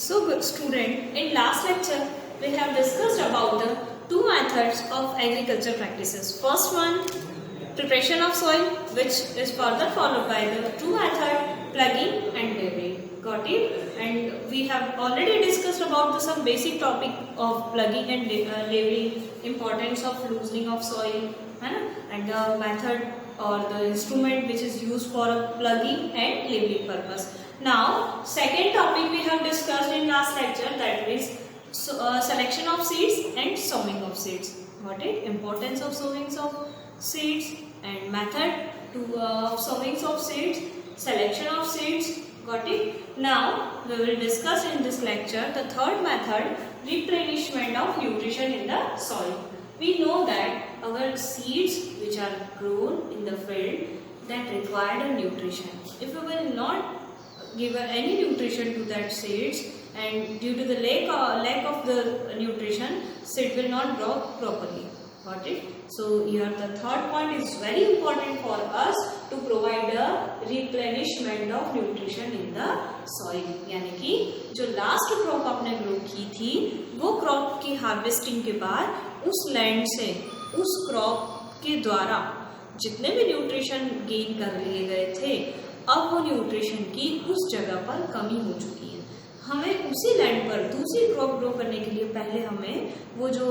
So good student, in last lecture we have discussed about the two methods of agriculture practices. First one, preparation of soil, which is further followed by the two method, plugging and leveling. Got it? And we have already discussed about some basic topic of plugging and leveling, importance of loosening of soil, and the method or the instrument which is used for plugging and leveling purpose. Now, second topic we have discussed in last lecture, that is selection of seeds and sowing of seeds. Got it? Importance of sowing of seeds and method to sowing of seeds, selection of seeds. Got it? Now, we will discuss in this lecture the third method, replenishment of nutrition in the soil. We know that our seeds which are grown in the field that require a nutrition. If we will not give any nutrition to that seeds, and due to the lack of the nutrition, seed will not grow properly. Got it? So here the third point is very important for us to provide a replenishment of nutrition in the soil. यानी कि जो last crop आपने grow की थी, वो crop की harvesting के बाद उस लैंड से उस क्रॉप के द्वारा जितने भी न्यूट्रिशन गेन कर लिए गए थे, अब वो न्यूट्रिशन की उस जगह पर कमी हो चुकी है. हमें उसी लैंड पर दूसरी क्रॉप ग्रो करने के लिए पहले हमें वो जो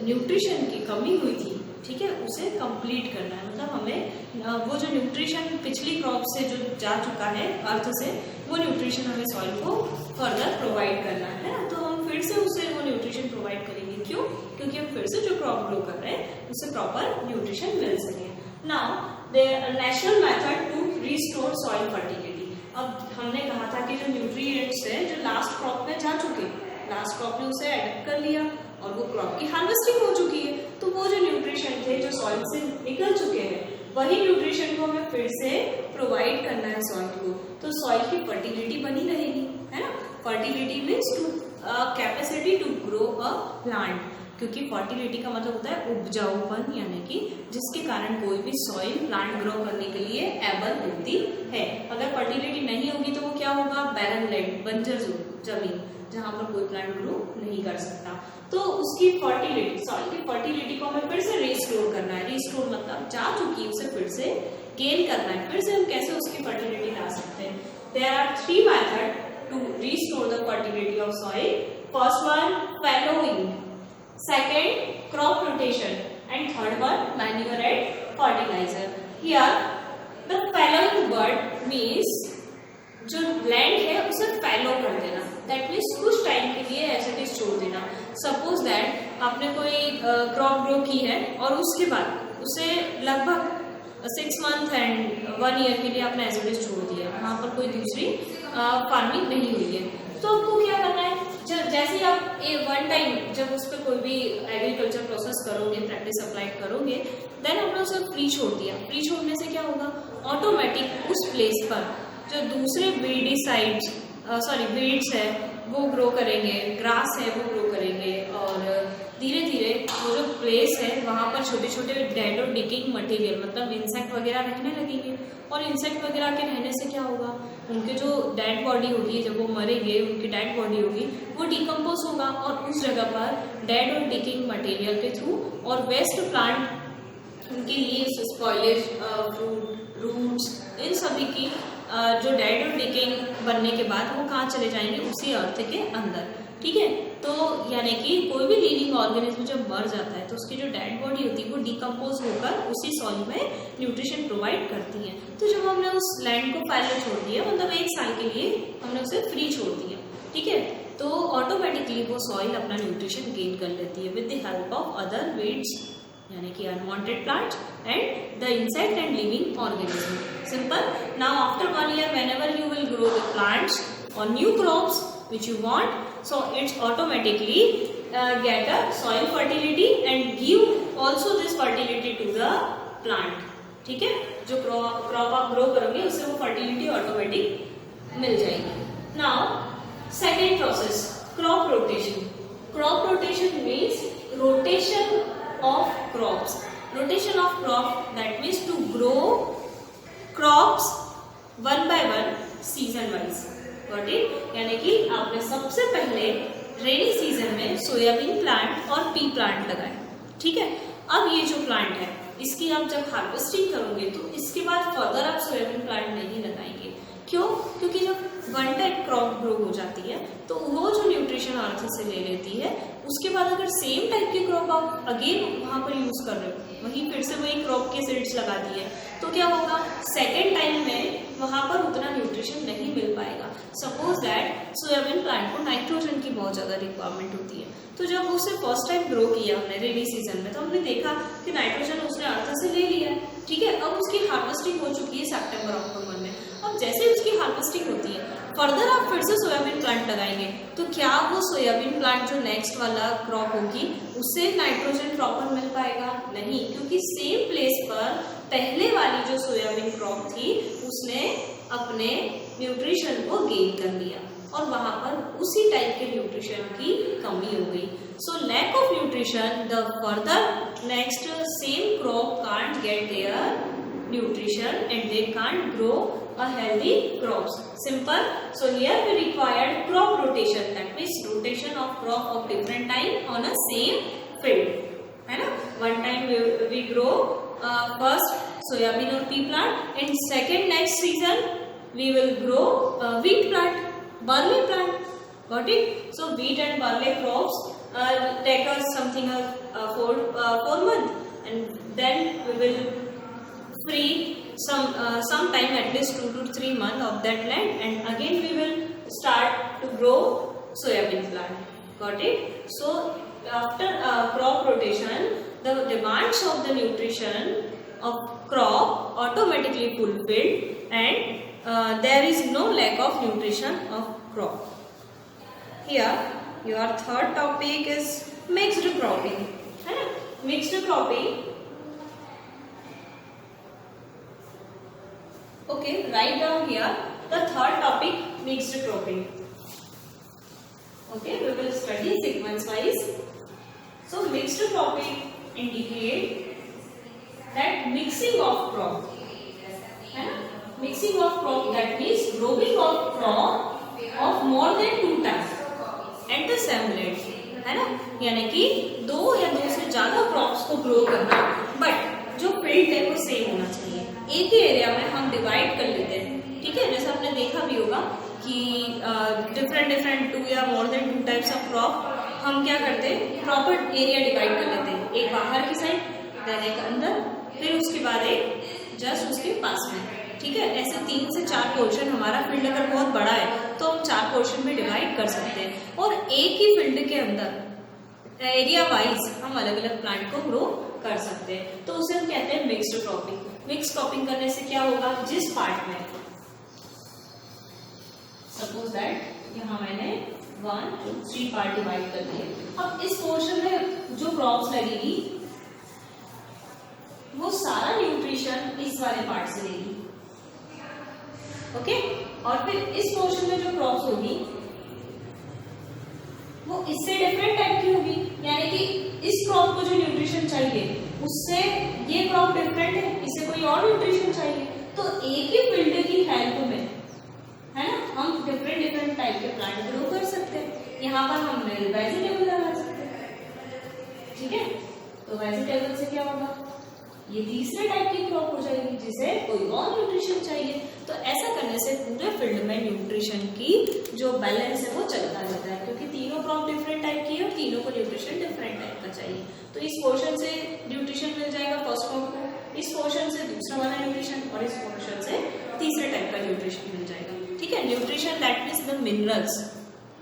न्यूट्रिशन की कमी हुई थी, ठीक है, उसे कंप्लीट करना है. मतलब हमें वो जो न्यूट्रिशन पिछली क्रॉप से जो जा चुका है अर्थ से, वो न्यूट्रिशन हमें सॉइल को फर्दर प्रोवाइड करना है ना. तो हम फिर से उसे वो न्यूट्रिशन प्रोवाइड करेंगे. क्यों? क्योंकि हम फिर से जो क्रॉप ग्रो कर रहे हैं उसे प्रॉपर न्यूट्रिशन मिल सके. Now the natural method to restore soil fertility. अब हमने कहा था कि जो न्यूट्रिएंट्स है जो लास्ट क्रॉप में जा चुके, लास्ट क्रॉप ने उसे एडिट कर लिया और वो क्रॉप की हार्वेस्टिंग हो चुकी है, तो वो जो न्यूट्रिशन थे जो सॉइल से निकल चुके हैं, वही न्यूट्रिशन को हमें फिर से प्रोवाइड करना है सॉइल को. तो सॉइल की फर्टिलिटी बनी रहेगी, है ना. Fertility means to capacity to grow a plant, क्योंकि फर्टिलिटी का मतलब होता है उपजाऊपन, यानी कि जिसके कारण कोई भी सॉइल प्लांट ग्रो करने के लिए एबल होती है. अगर फर्टिलिटी नहीं होगी तो वो क्या होगा? बैरन लैंड, बंजर जमीन, जहां पर कोई प्लांट ग्रो नहीं कर सकता. तो उसकी फर्टिलिटी, सॉइल की फर्टिलिटी को हमें फिर से रिस्टोर करना है. रिस्टोर मतलब जा चुकी है उसे फिर से गेन करना है. फिर से हम कैसे उसकी फर्टिलिटी ला सकते हैं? There are three method to restore the fertility of soil. First one, fallowing. Second, crop rotation, and third one, manure and fertilizer. Here, the fallowing word means जो लैंड है उसे फैलो कर देना. दैट मीन्स कुछ time के लिए ऐसे भी छोड़ देना. सपोज दैट आपने कोई क्रॉप ग्रो की है और उसके बाद उसे लगभग 6 मंथ एंड 1 ईयर के लिए आपने ऐसे छोड़ दिया, वहाँ पर कोई दूसरी फार्मिंग नहीं हुई है. तो आपको क्या करना है? जैसे ही आप वन टाइम जब उस पर कोई भी एग्रीकल्चर प्रोसेस करोगे, प्रैक्टिस अप्लाई करोगे, देन आपने उसे फ्री छोड़ दिया. फ्री छोड़ने से क्या होगा? ऑटोमेटिक उस प्लेस पर जो दूसरे वीड्स है वो ग्रो करेंगे, ग्रास है वो ग्रो करेंगे, और धीरे धीरे वो जो प्लेस है वहाँ पर छोटे छोटे डेड और डिकिंग मटेरियल, मतलब इंसेक्ट वगैरह रहने लगेंगे. और इंसेक्ट वगैरह के रहने से क्या होगा? उनके जो डेड बॉडी होगी, जब वो मरेंगे, उनकी डेड बॉडी होगी, वो डिकम्पोज होगा और उस जगह पर डेड और डिकिंग मटेरियल के थ्रू और वेस्ट प्लांट, उनकी लीव्स, स्पॉइलेज, फ्रूट, रूट्स, इन सभी की जो डेड और डिकिंग बनने के बाद वो कहाँ चले जाएंगे? उसी अर्थ के अंदर. ठीक है. तो यानी कि कोई भी लिविंग ऑर्गेनिज्म जब मर जाता है तो उसकी जो डेड बॉडी होती है वो डिकम्पोज होकर उसी सॉइल में न्यूट्रिशन प्रोवाइड करती है. तो जब हमने उस लैंड को फैलो छोड़ दिया, मतलब 1 साल के लिए हमने उसे फ्री छोड़ दिया, ठीक है, तो ऑटोमेटिकली वो सॉइल अपना न्यूट्रिशन गेन कर लेती है with the help of other weeds, यानी कि unwanted plants and the insect and living organism. Simple. Now after 1 year, whenever you will grow the plants or new crops which you want, so it's automatically get a soil fertility and give also this fertility to the plant. ठीक है. जो crop आप grow करोगे उससे वो fertility automatic मिल जाएगी. Now second process, crop rotation. Crop rotation means rotation of crops. Rotation of crop, that means to grow crops one by one, season wise. Got it. यानी कि आपने सबसे पहले रेनी सीजन में सोयाबीन प्लांट और P plant लगाए, ठीक है। अब ये जो प्लांट है इसकी आप जब हार्वेस्टिंग करोगे तो इसके बाद फर्दर आप सोयाबीन प्लांट नहीं लगाएंगे। क्यों? क्योंकि जब वन टाइप क्रॉप ग्रो हो जाती है तो वो जो न्यूट्रिशन अर्थ से ले लेती है, उसके बाद अगर सेम टाइप की क्रॉप आप अगेन वहां पर यूज कर रहे हो, वहीं फिर से वही क्रॉप के सीड्स लगा दिए, तो क्या होगा, सेकेंड टाइम में वहां पर उतना न्यूट्रिशन नहीं मिल पाएगा। सपोज दैट सोयाबीन प्लांट को नाइट्रोजन की बहुत ज्यादा रिक्वायरमेंट होती है, तो जब उसे फर्स्ट टाइम ग्रो किया हमने रेनी सीजन में, तो हमने देखा कि नाइट्रोजन उसने अर्थ से ले लिया है, ठीक है। अब उसकी हार्वेस्टिंग हो चुकी है सितंबर अक्टूबर में। अब जैसे उसकी हार्वेस्टिंग होती है, फर्दर आप फिर से सोयाबीन प्लांट लगाएंगे, तो क्या वो सोयाबीन प्लांट जो नेक्स्ट वाला क्रॉप होगी उससे नाइट्रोजन प्रॉपर मिल पाएगा? नहीं, क्योंकि सेम प्लेस पर पहले वाली जो सोयाबीन क्रॉप थी उसने अपने न्यूट्रिशन को गेन कर लिया और वहां पर उसी टाइप के न्यूट्रिशन की कमी हो गई। So lack of nutrition, the further next same crop can't get there nutrition and they can't grow a healthy crops. Simple. So here we required crop rotation, that means rotation of crop of different time on a same field, है ना। one time we grow first soyabean or pea plant, and second next season we will grow wheat plant, barley plant, got it। so wheat and barley crops take us something 4 months, and then we will free some time, at least 2 to 3 months of that land, and again we will start to grow soyabean plant, got it। so after crop rotation, the demands of the nutrition of crop automatically fulfilled, and there is no lack of nutrition of crop। here your third topic is mixed cropping, है ना। mixed cropping, okay, write down here the third topic, mixed cropping। okay, we will study sequence wise। so mixed cropping indicate that mixing of crop, है ना, mixing of crop, that means growing of crop of more than 2 times at the same land, है ना। यानी कि 2 या 2 से ज्यादा crops को ग्रो करना, बट जो फील्ड है वो सेम होना चाहिए, एक ही एरिया में हम डिवाइड कर लेते हैं, ठीक है। जैसे आपने देखा भी होगा कि डिफरेंट 2 या more than 2 types of crop हम क्या करते हैं, प्रॉपर एरिया डिवाइड कर लेते हैं, एक बाहर की साइड, देन एक अंदर, फिर उसके बाद एक जस्ट उसके पास में, ठीक है। ऐसे 3 से 4 पोर्शन, हमारा फील्ड अगर बहुत बड़ा है तो हम 4 पोर्शन में डिवाइड कर सकते हैं, और एक ही फील्ड के अंदर एरिया वाइज हम अलग अलग प्लांट को ग्रो कर सकते हैं, तो उसे हम कहते हैं मिक्स्ड क्रॉपिंग। मिक्स क्रॉपिंग करने से क्या होगा, जिस पार्ट में सपोज दैट यहाँ मैंने 1 2 3 पार्ट डिवाइड कर दिए, अब इस पोर्शन में जो क्रॉप्स लगेगी वो सारा न्यूट्रिशन इस वाले पार्ट से लेगी, ओके। और फिर इस पोर्शन में जो क्रॉप्स होगी वो इससे डिफरेंट टाइप की होगी, यानी कि इस क्रॉप को जो न्यूट्रिशन चाहिए उससे ये क्रॉप डिफरेंट है, इसे कोई और न्यूट्रिशन चाहिए, तो एक ही फील्ड की हेल्प में, है ना, हम डिफरेंट टाइप के प्लांट ग्रो कर सकते हैं। यहाँ पर हम वेजिटेबल लगा सकते हैं, ठीक है। तो वेजिटेबल से क्या होगा, ये तीसरे टाइप की क्रॉप हो जाएगी जिसे कोई और न्यूट्रिशन चाहिए। तो ऐसा करने से पूरे फील्ड में न्यूट्रिशन की जो बैलेंस है वो चलता रहता है, क्योंकि तीनों क्रॉप डिफरेंट टाइप की है और तीनों को न्यूट्रिशन डिफरेंट टाइप का चाहिए। तो इस पोर्शन से न्यूट्रिशन मिल जाएगा फर्स्ट क्रॉप को, इस पोर्शन से दूसरा वाला न्यूट्रिशन, और इस पोर्शन से तीसरे टाइप का न्यूट्रिशन मिल जाएगा, ठीक है। Nutrition that means the minerals,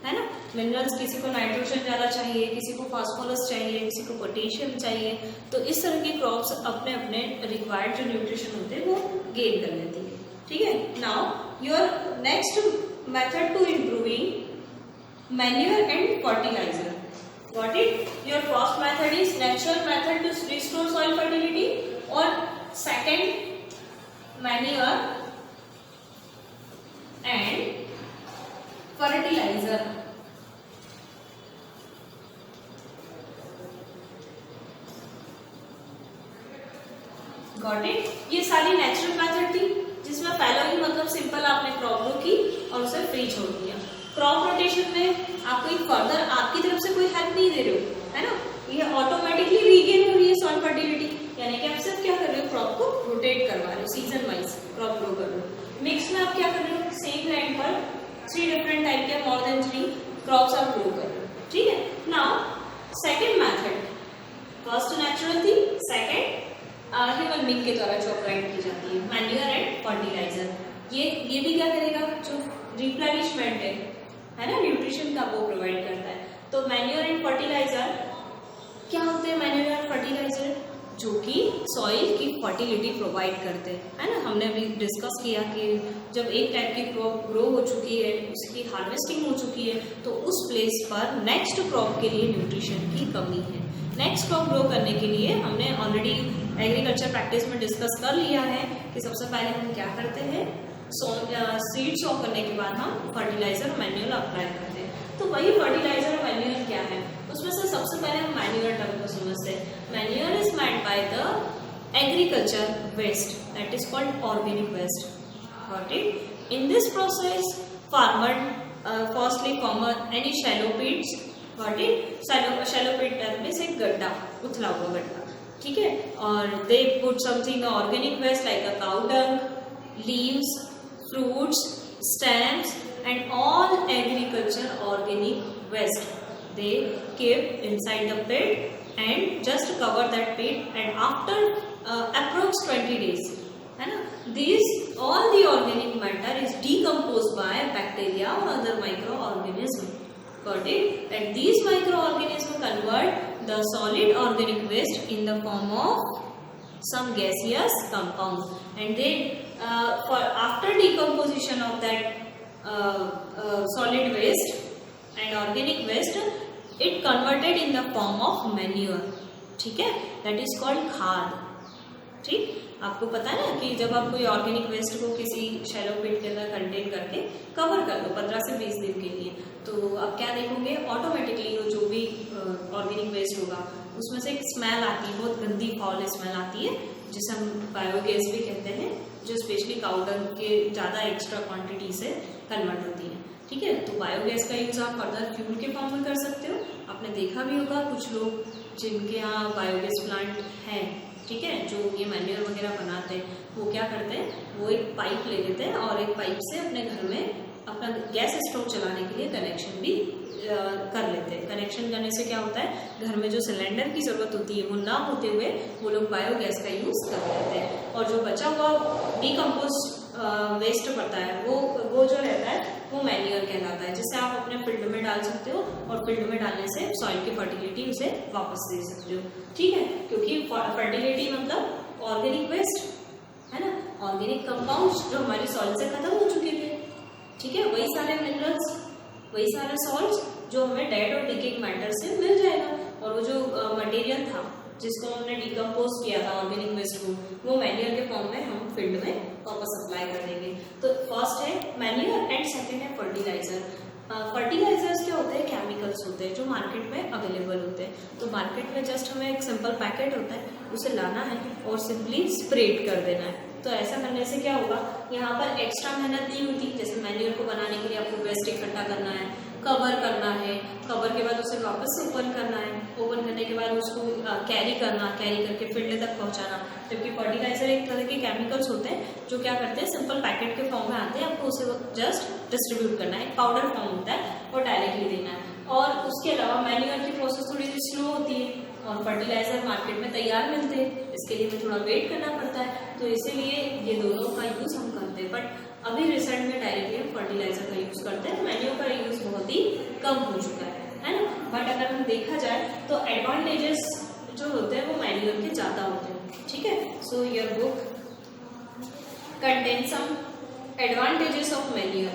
है ना। मिनरल्स, किसी को नाइट्रोजन ज्यादा चाहिए, किसी को फास्फोरस चाहिए, किसी को पोटेशियम चाहिए, तो इस तरह की क्रॉप्स अपने अपने रिक्वायर्ड जो न्यूट्रिशन होते हैं वो गेन कर लेती है, ठीक है। Now your next method to improving manure and fertiliser, what it, your first method is natural method to restore soil fertility, और second manure and fertiliser. Got it. ये सारी नेचुरल मेथड थी जिसमें पहला ही मतलब सिंपल आपने क्रॉप ग्रो की और उसे फ्री छोड़ दिया। क्रॉप रोटेशन में आप कोई फर्दर आपकी तरफ से कोई हेल्प नहीं दे रहे हो, है ना, ये ऑटोमेटिकली रीगेन हो रही है सॉइल फर्टिलिटी, यानी कि आप सिर्फ क्या कर रहे हो, क्रॉप को रोटेट करवा रहे हो, सीजन वाइज क्रॉप ग्रो कर रहे हो। मिक्स में आप क्या कर रहे हो, सेम लैंड पर 3 डिफरेंट टाइप के मोर देन 3 क्रॉप्स आप ग्रो कर रहे हो, ठीक है। Now second method, first natural थी, सेकेंड ह्यूमन बीइंग के द्वारा जो अप्लाइड की जाती है, मैन्यूर एंड फर्टिलाइजर। ये भी क्या करेगा, जो रिप्लेनिशमेंट है ना, न्यूट्रिशन का, वो प्रोवाइड करता है। तो मैन्यूर एंड फर्टिलाइजर क्या होते हैं, मैन्यूर एंड फर्टिलाइजर जो कि सॉइल की फर्टिलिटी प्रोवाइड करते हैं, है ना। हमने अभी डिस्कस किया कि जब एक टाइप की क्रॉप ग्रो हो चुकी है, उसकी हार्वेस्टिंग हो चुकी है, तो उस प्लेस पर नेक्स्ट क्रॉप के लिए न्यूट्रिशन की कमी है। नेक्स्ट क्रॉप ग्रो करने के लिए हमने ऑलरेडी एग्रीकल्चर प्रैक्टिस में डिस्कस कर लिया है कि सबसे पहले हम क्या करते हैं, सीड सो करने के बाद हम फर्टिलाइजर मैन्यूर अप्लाई करते हैं। तो वही फर्टिलाइजर और मैन्यूर क्या है, उसमें से सबसे पहले हम मैन्यूर टर्म को समझते हैं। Manure is meant by the agriculture waste, that is called organic waste, got it. In this process farmer firstly former any shallow pits, got it. Shallow pit means एक गड्ढा, उथला हुआ गड्ढा, ठीक है, और they put something organic waste like a cow dung, leaves, fruits, stems and all agriculture organic waste they keep inside the pit and just cover that pit, and after approx 20 days, है ना, these all the organic matter is decomposed by bacteria or other microorganism, got it, and these microorganisms convert the solid organic waste in the form of some gaseous compounds, and they for after decomposition of that solid waste and organic waste, it converted in the form of manure, ठीक है, that is called खाद। ठीक, आपको पता है ना कि जब आप कोई ऑर्गेनिक वेस्ट को किसी शैलो पिट के अंदर कंटेन करके कवर कर दो 15 से 20 दिन के लिए, तो आप क्या देखोगे, ऑटोमेटिकली वो जो भी ऑर्गेनिक वेस्ट होगा उसमें से एक स्मेल आती है, बहुत गंदी फाउल स्मेल आती है, जिसे हम बायोगैस भी कहते हैं, जो स्पेशली काउ डंग के ज़्यादा एक्स्ट्रा क्वांटिटी से कन्वर्ट होती है। ठीक है, तो बायोगैस का यूज़ आप फर्दर फ्यूल के फॉर्म में कर सकते हो। आपने देखा भी होगा कुछ लोग जिनके यहाँ बायोगैस प्लांट है, ठीक है, जो ये मैन्योर वगैरह बनाते हैं, वो क्या करते हैं, वो एक पाइप ले लेते हैं और एक पाइप से अपने घर में अपना गैस स्टोव चलाने के लिए कनेक्शन भी कर लेते हैं। कनेक्शन करने से क्या होता है, घर में जो सिलेंडर की ज़रूरत होती है वो ना होते हुए वो लोग बायोगैस का यूज़ कर लेते हैं, और जो बचा हुआ डिकम्पोज वेस्ट पड़ता है वो जो रहता है वो मैन्योर कहलाता है, जिसे आप अपने फील्ड में डाल सकते हो और फील्ड में डालने से सॉइल की फर्टिलिटी उसे वापस दे सकते हो। ठीक है, क्योंकि फर्टिलिटी मतलब ऑर्गेनिक वेस्ट है ना, ऑर्गेनिक कंपाउंड्स जो हमारी सॉइल से खत्म हो चुके थे। ठीक है, वही सारे मिनरल्स, वही सारे सॉल्ट्स जो हमें डेड और डिकेइंग मैटर से मिल जाएगा, और वो जो मटेरियल था जिसको हमने डिकम्पोज किया था ऑर्गेनिक वेस्ट को, वो मैन्योर के फॉर्म में हम फील्ड में वापस अप्लाई कर देंगे। तो फर्स्ट है मैन्योर एंड सेकंड है फर्टिलाइजर। फर्टिलाइजर्स क्या होते हैं, केमिकल्स होते हैं जो मार्केट में अवेलेबल होते हैं। तो मार्केट में जस्ट हमें एक सिंपल पैकेट होता है, उसे लाना है और सिंपली स्प्रेड कर देना है। तो ऐसा करने से क्या होगा, यहाँ पर एक्स्ट्रा मेहनत नहीं होती। जैसे मैन्योर को बनाने के लिए आपको वेस्ट इकट्ठा करना है, कवर करना है, कवर के बाद उसे वापस से ओपन करना है, ओपन करने के बाद उसको कैरी करना, कैरी करके फील्ड तक पहुँचाना। जबकि फर्टिलाइजर एक तरह के केमिकल्स होते हैं जो क्या करते हैं, सिंपल पैकेट के फॉर्म में आते हैं, आपको उसे जस्ट डिस्ट्रीब्यूट करना है, एक पाउडर फॉर्म होता है और डायरेक्टली देना है। और उसके अलावा मैन्योर की प्रोसेस थोड़ी सी स्लो होती है और फर्टिलाइजर मार्केट में तैयार मिलते हैं, इसके लिए हमें थोड़ा वेट करना पड़ता है। तो इसीलिए ये दोनों का यूज़ हम करते हैं, बट अभी रिसेंट में डायरेक्टली हम फर्टिलाइजर का यूज़ करते हैं। मैन्योर का यूज़ बहुत ही कम हो चुका है ना। बट अगर हम देखा जाए तो एडवांटेजेस जो होते हैं वो मैन्योर के ज़्यादा होते हैं। ठीक है, so your book contain some advantages of manure,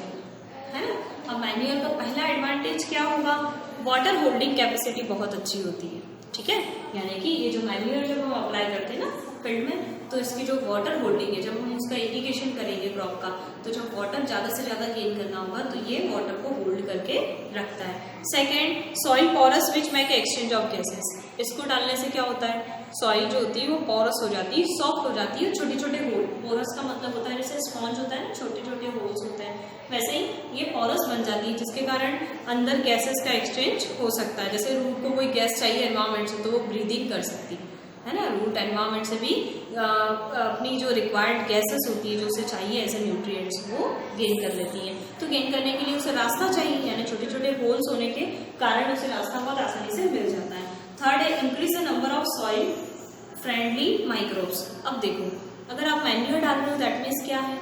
है ना। अब मैन्योर का पहला एडवांटेज क्या होगा, वाटर होल्डिंग कैपेसिटी बहुत अच्छी होती है। ठीक है, यानी कि ये जो मैन्योर जब हम अप्लाई करते हैं ना फील्ड में, तो इसकी जो वाटर होल्डिंग है, जब हम उसका इरिगेशन करेंगे क्रॉप का, तो जब वाटर ज़्यादा से ज़्यादा गेन करना होगा तो ये वाटर को होल्ड करके रखता है। Second, soil porous which make exchange of gases. इसको डालने से क्या होता है, सॉइल जो होती है वो पोरस हो जाती है, सॉफ्ट हो जाती है, छोटे छोटे होल, पोरस का मतलब होता है जैसे स्पॉन्ज होता है ना, छोटे छोटे होल्स होते हैं, वैसे ही ये पोरस बन जाती है, जिसके कारण अंदर गैसेस का एक्सचेंज हो सकता है। जैसे रूट को कोई गैस चाहिए एनवायरमेंट से, तो वो ब्रीदिंग कर सकती है ना। रूट एनवायरमेंट से भी अपनी जो रिक्वायर्ड गैसेस होती है, जो उसे चाहिए ऐसे न्यूट्रिएंट्स, वो गेन कर लेती है। तो गेन करने के लिए उसे रास्ता चाहिए, यानी छोटे छोटे होल्स होने के कारण उसे रास्ता बहुत आसानी से मिल जाता है। थर्ड है increase the number of soil friendly microbes. अब देखो, अगर आप मैन्यूर डाल रहे हो दैट मीन्स क्या है,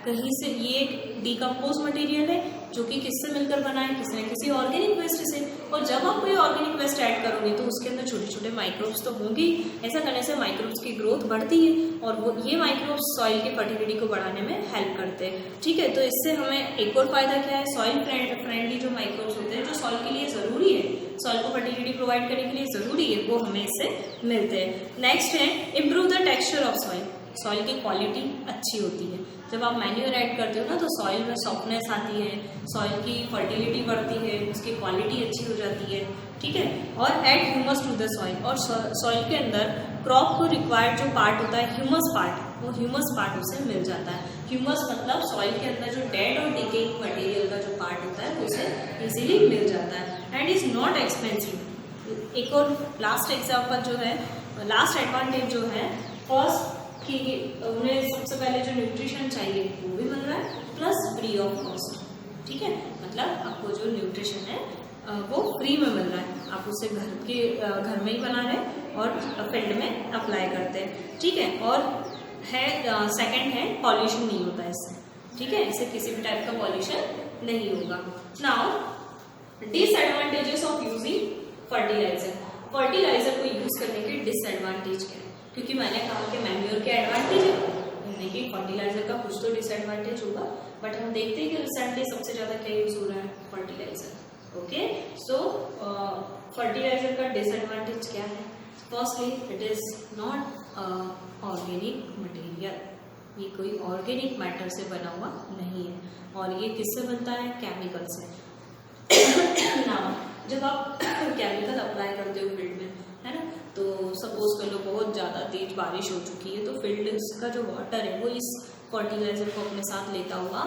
कहीं से ये एक डिकम्पोज मटेरियल है जो कि किससे मिलकर बना है, किसी न किसी ऑर्गेनिक वेस्ट से। और जब आप कोई ऑर्गेनिक वेस्ट ऐड करोगे तो उसके अंदर छोटे छोटे माइक्रोब्स तो होंगे ही। ऐसा करने से माइक्रोब्स की ग्रोथ बढ़ती है और वो ये माइक्रोब्स सॉइल की फर्टिलिटी को बढ़ाने में हेल्प करते हैं। ठीक है, तो इससे हमें एक और फायदा क्या है, सॉइल फ्रेंडली जो माइक्रोब्स होते हैं जो सॉइल के लिए ज़रूरी है, सॉइल को फर्टिलिटी प्रोवाइड करने के लिए ज़रूरी है, वो हमें इससे मिलते हैं। नेक्स्ट है improve the texture of soil. Soil की क्वालिटी अच्छी होती है। जब आप मैन्यूर ऐड करते हो ना तो सॉइल में सॉफ्टनेस आती है, सॉइल की फर्टिलिटी बढ़ती है, उसकी क्वालिटी अच्छी हो जाती है। ठीक है, और add humus to the soil. और सॉइल के अंदर क्रॉप को रिक्वायर्ड जो पार्ट होता है ह्यूमस पार्ट, वो ह्यूमस पार्ट उसे मिल जाता है। ह्यूमस मतलब सॉइल के अंदर जो डेड और डिकेइंग मटेरियल का जो पार्ट होता है उसे इजीली मिल जाता है एंड इज नॉट एक्सपेंसिव। एक और लास्ट एग्जाम्पल जो है, लास्ट एडवांटेज जो है, फर्स्ट कि उन्हें सबसे पहले जो न्यूट्रिशन चाहिए वो भी मिल रहा है प्लस फ्री ऑफ कॉस्ट। ठीक है, मतलब आपको जो न्यूट्रिशन है वो फ्री में मिल रहा है, आप उसे घर में ही बना रहे हैं और फील्ड में अप्लाई करते हैं। ठीक है, और है सेकंड है पॉल्यूशन नहीं होता इससे। ठीक है, इससे किसी भी टाइप का पॉल्यूशन नहीं होगा। Now disadvantages of using fertiliser. Fertiliser को यूज करने के डिसएडवांटेज क्या है, क्योंकि मैंने कहा कि मैन्योर के एडवांटेज है, लेकिन फर्टिलाइजर का कुछ तो डिसएडवांटेज होगा। बट हम देखते हैं कि रिसेंटली सबसे ज़्यादा क्या यूज हो रहा है, फर्टिलाइजर। ओके, सो फर्टिलाइजर का डिसएडवांटेज क्या है? Firstly it is not organic material, ये कोई ऑर्गेनिक मैटर से बना हुआ नहीं है, और ये किससे बनता है, केमिकल से। नाउ जब आप केमिकल अप्लाई करते हो फील्ड में, है ना, तो सपोज कर लो बहुत ज़्यादा तेज बारिश हो चुकी है, तो फील्ड का जो वाटर है वो इस फर्टिलाइजर को अपने साथ लेता हुआ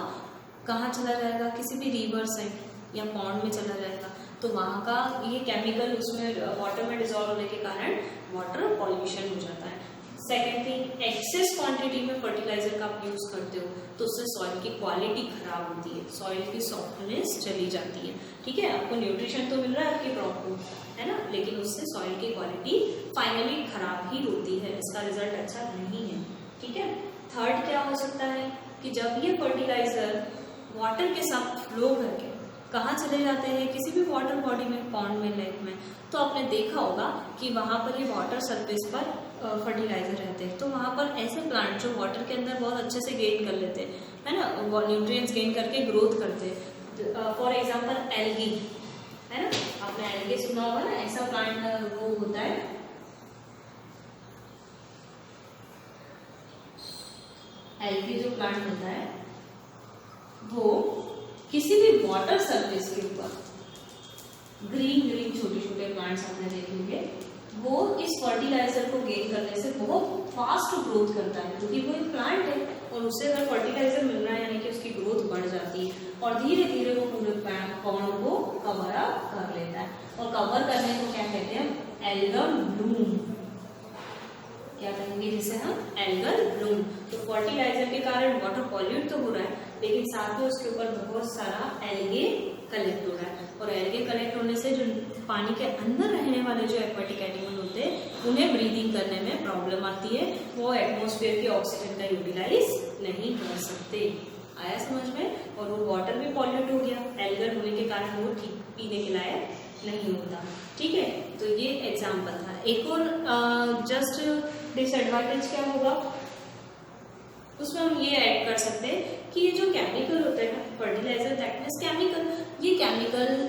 कहाँ चला जाएगा, किसी भी रिवर साइड या पॉन्ड में चला जाएगा। तो वहाँ का ये केमिकल उसमें वाटर में डिजॉल्व होने के कारण वाटर पॉल्यूशन हो जाता है। सेकेंड थिंग, एक्सेस क्वांटिटी में फर्टिलाइजर का आप यूज करते हो तो उससे सॉइल की क्वालिटी खराब होती है, सॉइल की सॉफ्टनेस चली जाती है। ठीक है, आपको न्यूट्रिशन तो मिल रहा है आपकी क्रॉप को, है ना, लेकिन उससे सॉइल की क्वालिटी फाइनली खराब ही होती है, इसका रिजल्ट अच्छा नहीं है। ठीक है, थर्ड क्या हो सकता है कि जब ये फर्टिलाइजर वाटर के साथ फ्लो करके कहाँ चले जाते हैं, किसी भी वाटर बॉडी में, पॉन्ड में, लेक में, तो आपने देखा होगा कि वहाँ पर ये वाटर सरफेस पर फर्टिलाइजर रहते हैं। तो वहाँ पर ऐसे प्लांट जो वाटर के अंदर बहुत अच्छे से गेन कर लेते हैं, है ना, न्यूट्रिएंट्स गेन करके ग्रोथ करते हैं। फॉर एग्जांपल एल्गी, है ना, आपने एल्गी सुना होगा ना, ऐसा प्लांट वो होता है, एल्गी जो प्लांट होता है वो किसी भी वाटर सरफेस के ऊपर ग्रीन ग्रीन छोटे छोटे प्लांट्स आपने देखेंगे, वो इस फर्टिलाइजर को गेन करने से बहुत फास्ट ग्रोथ करता है, क्योंकि वो एक प्लांट है और उससे अगर फर्टिलाइजर मिल रहा है यानी कि उसकी ग्रोथ बढ़ जाती है और धीरे धीरे वो पूरे पॉन्ड को कवर अप कर लेता है। और कवर करने को क्या कहते हैं, एल्गल ब्लूम, क्या कहेंगे जिसे हम, एल्गल ब्लूम। तो फर्टिलाइजर के कारण वाटर पॉल्यूट तो हो रहा है, लेकिन साथ में उसके ऊपर बहुत सारा एल्गे कलेक्ट हो रहा है, और एल्गे कलेक्ट होने से जो पानी के अंदर रहने वाले जो एक्वाटिक एनिमल होते हैं उन्हें ब्रीदिंग करने में प्रॉब्लम आती है, वो एटमॉस्फेयर के ऑक्सीजन का यूटिलाइज नहीं कर सकते। आया समझ में, और वो वाटर भी पॉल्यूट हो गया, एल्गल होने के कारण वो ठीक पीने के लायक नहीं होता। ठीक है, तो ये एग्जाम्पल था। एक और जस्ट डिसएडवांटेज क्या होगा, उसमें हम ये ऐड कर सकते हैं कि ये जो केमिकल होता है ना, फर्टिलाइजर दैट मीन्स केमिकल, ये केमिकल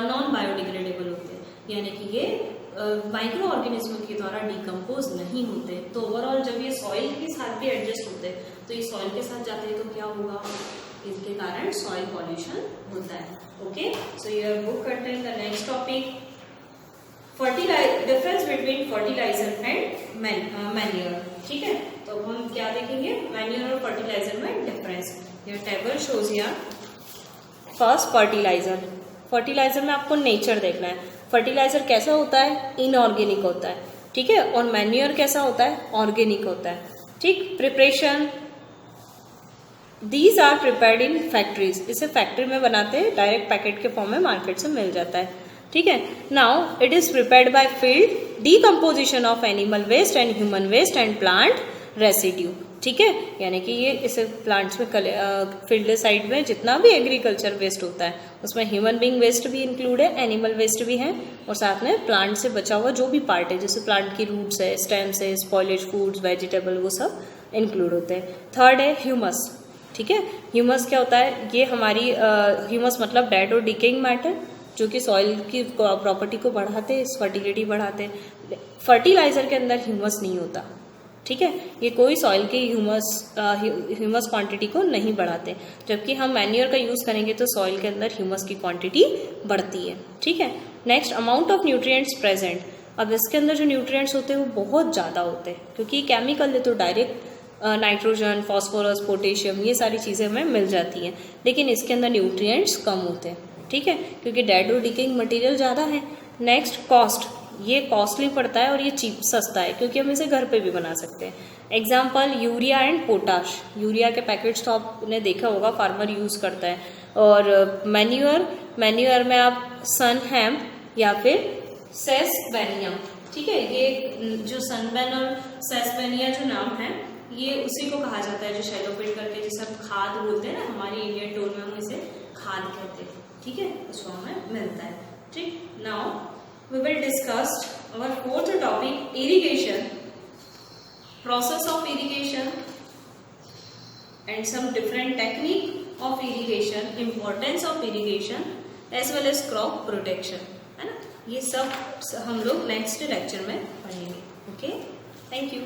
नॉन बायोडिग्रेडेबल होते हैं, यानी कि ये माइक्रो ऑर्गेनिज्म के द्वारा डिकम्पोज नहीं होते। तो ओवरऑल जब ये सॉइल के साथ भी एडजस्ट होते हैं तो ये सॉइल के साथ जाते हैं तो क्या होगा, इसके कारण सॉइल पॉल्यूशन होता है। Okay, so your book contain the next topic, difference between fertiliser and manure. ठीक है, तो हम क्या देखेंगे, मैन्योर और फर्टिलाइजर में difference. Your table shows here first fertiliser. Fertiliser में आपको नेचर देखना है। फर्टिलाइजर कैसा होता है? इनऑर्गेनिक होता है, ठीक है। और मैन्योर कैसा होता है? ऑर्गेनिक होता है, ठीक। Preparation, these are prepared in factories. इसे फैक्ट्री में बनाते हैं, डायरेक्ट पैकेट के फॉर्म में मार्केट से मिल जाता है, ठीक है। Now it is prepared by field decomposition of animal waste and human waste and plant residue, ठीक है। यानी कि ये इस प्लांट्स में फील्ड साइड में जितना भी एग्रीकल्चर वेस्ट होता है उसमें ह्यूमन बीइंग वेस्ट भी इंक्लूड है, एनिमल वेस्ट भी है, और साथ में प्लांट से बचा हुआ जो भी पार्ट है, जैसे प्लांट की रूट्स है, स्टेम्स है, स्पॉइलेज फूड्स, वेजिटेबल, वो सब इंक्लूड होते हैं। थर्ड है ह्यूमस, ठीक है। ह्यूमस क्या होता है? ये हमारी ह्यूमस मतलब डेड और डिकेइंग मैटर, जो कि सॉइल की प्रॉपर्टी को बढ़ाते हैं, फर्टिलिटी बढ़ाते हैं। फर्टिलाइजर के अंदर ह्यूमस नहीं होता, ठीक है। ये कोई सॉइल की ह्यूमस क्वांटिटी को नहीं बढ़ाते, जबकि हम मैन्योर का यूज करेंगे तो सॉइल के अंदर ह्यूमस की क्वांटिटी बढ़ती है, ठीक है। Next, amount of nutrients present. अब इसके अंदर जो न्यूट्रिएंट्स होते हैं वो बहुत ज़्यादा होते हैं, क्योंकि केमिकल है तो डायरेक्ट नाइट्रोजन, फॉस्फोरस, पोटेशियम, ये सारी चीज़ें हमें मिल जाती हैं, लेकिन इसके अंदर न्यूट्रिएंट्स कम होते हैं, ठीक है, क्योंकि डेड और डिकेइंग मटेरियल ज़्यादा है। Next, cost. ये कॉस्टली पड़ता है और ये चीप सस्ता है, क्योंकि हम इसे घर पे भी बना सकते हैं। Example, urea and potash. Urea के पैकेट्स तो आपने देखा होगा, फार्मर यूज़ करता है। और मैन्यूअर में आप सन हेम्प या फिर सेसबेनिया, ठीक है। ये जो सनबेन और सेसबेनिया जो नाम है, ये उसी को कहा जाता है जो शैलो पिट करके जिसे हम खाद बोलते हैं ना, हमारी इंडियन टोन में हम इसे खाद कहते हैं, ठीक है, उस फॉर्म में मिलता है, ठीक। Now we will discuss our fourth topic, irrigation, process of irrigation and some different technique of irrigation, importance of irrigation as well as crop protection, है ना। ये सब हम लोग नेक्स्ट लेक्चर में पढ़ेंगे। Okay, thank you.